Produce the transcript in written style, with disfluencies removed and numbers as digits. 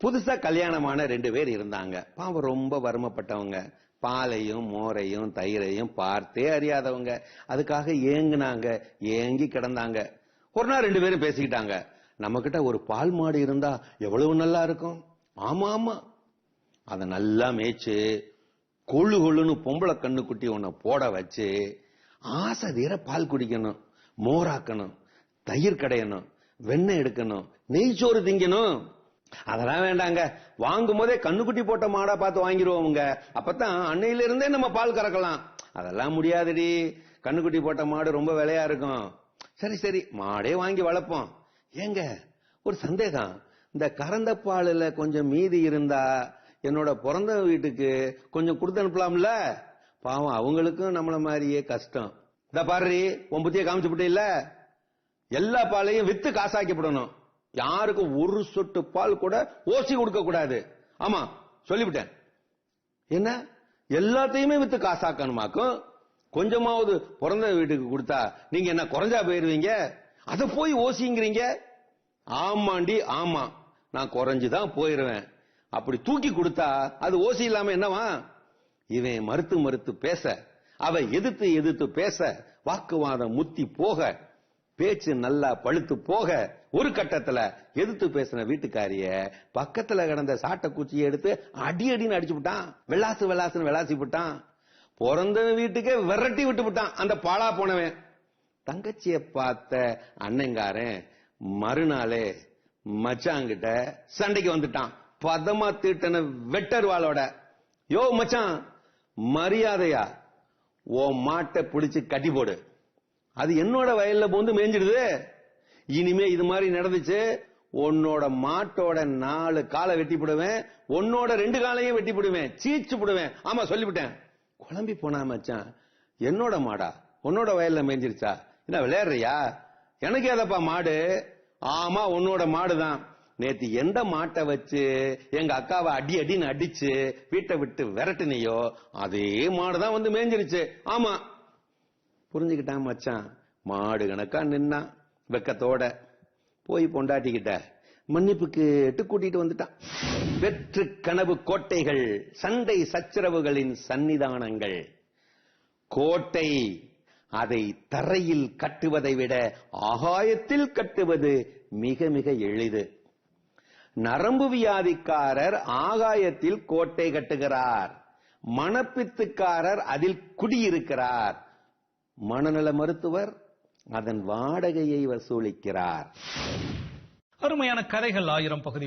புதுசா கல்யாணமான 2 பேர் இருந்தாங்க. பாவம் ரொம்ப வறுமைப்பட்டவங்க. பாலையும் மோரையும் தயிரையும் பார்த்தே அறியாதவங்க. அதுக்காக ஏங்குனாங்க, ஏங்கி கிடந்தாங்க. ஒரு நாள் 2 பேரும் பேசிக்கிட்டாங்க. நம்ம கிட்ட ஒரு பால் மாடு இருந்தா எவ்வளவு நல்லா இருக்கும். ஆமா ஆமா, அத நல்லா மேய்ச்சு கொள்ளு கொள்ளுன்னு பொம்பளை கண்ணுக்குட்டி உன்னை போட வச்சு ஆசை தீர பால் குடிக்கணும், மோராக்கணும், தயிர் கடையணும், வெண்ணெய் எடுக்கணும், நெய்ச்சோறு திங்கணும். அதெல்லாம் வேண்டாங்க. வாங்கும் போதே கண்ணுக்குட்டி போட்ட மாடா பார்த்து வாங்கிடுவோங்க. அப்பதான் அன்னையில இருந்தே நம்ம பால் கறக்கலாம். அதெல்லாம் முடியாதுடி, கண்ணுக்குட்டி போட்ட மாடு ரொம்ப விலையா இருக்கும். சரி சரி, மாடே வாங்கி வளர்ப்போம். ஏங்க ஒரு சந்தேகம், இந்த கறந்த பாலுல கொஞ்சம் மீதி இருந்தா என்னோட பிறந்த வீட்டுக்கு கொஞ்சம் கொடுத்து அனுப்பலாம்ல? பாவம் அவங்களுக்கும் நம்மள மாதிரியே கஷ்டம். இந்த பாரு, உன் புத்திய காமிச்சு விட்டு இல்ல, எல்லா பாலையும் வித்து காசாக்கப்படணும். யாருக்கும் ஒரு சொட்டு பால் கூட ஓசி கொடுக்க கூடாது. ஆமா சொல்லிவிட்டேன். என்ன எல்லாத்தையுமே வித்து காசாக்கணுமாக்கும்? கொஞ்சமாவது பிறந்த வீட்டுக்கு கொடுத்தா நீங்க என்ன குறைஞ்சா போயிருவீங்க? அத போய் ஓசிங்கிறீங்க. ஆமாண்டி ஆமா, நான் குறைஞ்சுதான் போயிருவேன். அப்படி தூக்கி கொடுத்தா அது ஓசி இல்லாம என்னவா? இவன் மறுத்து மறுத்து பேச, அவ எதிர்த்து எதிர்த்து பேச, வாக்குவாதம் முத்தி போக, பேச்சு நல்லா பழுத்து போக, ஒரு கட்டத்துல எதிர்த்து பேசின வீட்டுக்காரிய பக்கத்துல கிடந்த சாட்டை குச்சியை எடுத்து அடி அடின்னு அடிச்சு விட்டான். வெள்ளாசு வெள்ளாசுன்னு வெள்ளாசி விட்டான். பிறந்த வீட்டுக்கே விரட்டி விட்டு விட்டான் அந்த பாலா போனவன். தங்கச்சிய பார்த்த அண்ணங்காரன் மறுநாளே மச்சாங்கிட்ட சண்டைக்கு வந்துட்டான். பதமா தீட்டன வெட்டர்வாளோட. யோ மச்சான், மரியாதையா ஓ மாட்டை பிடிச்சு கட்டி போடு, அது என்னோட வயல்ல போந்து மேய்ஞ்சிடுது. இனிமே இது மாதிரி நடந்துச்சு, உன்னோட மாட்டோட 4 காலை வெட்டி போடுவேன், உன்னோட 2 காலையும் வெட்டி போடுவேன், சீச்சு போடுவேன். ஆமா சொல்லிவிட்டேன். குழம்பி போனா மச்சான், என்னோட மாடா உன்னோட வயல்ல மேய்ஞ்சிருச்சா? என்ன விளையாடுறியா? எனக்கு ஏதப்பா மாடு? ஆமா உன்னோட மாடுதான். நேத்து எந்த மாட்டை வச்சு எங்க அக்காவை அடி அடின்னு அடிச்சு வீட்டை விட்டு விரட்டுனியோ அதே மாடுதான் வந்து மேய்ஞ்சிருச்சு. ஆமா புரிஞ்சுக்கிட்டான் மச்சான். மாடு கணக்கா நின்னா வெக்கத்தோட போய் பொண்டாட்டிக்கிட்ட மன்னிப்பு கேட்டு கூட்டிட்டு வந்துட்டான். வெற்று கனவு கோட்டைகள் சண்டை சச்சரவுகளின் சன்னிதானங்கள். கோட்டை அதை தரையில் கட்டுவதை விட ஆகாயத்தில் கட்டுவது மிக மிக எளிது. நரம்பு வியாதிக்காரர் ஆகாயத்தில் கோட்டை கட்டுகிறார், மனப்பித்துக்காரர் அதில் குடியிருக்கிறார், மனநல மருத்துவர் அதன் வாடகையை வசூலிக்கிறார். அருமையான கதைகள் 1000 பகுதி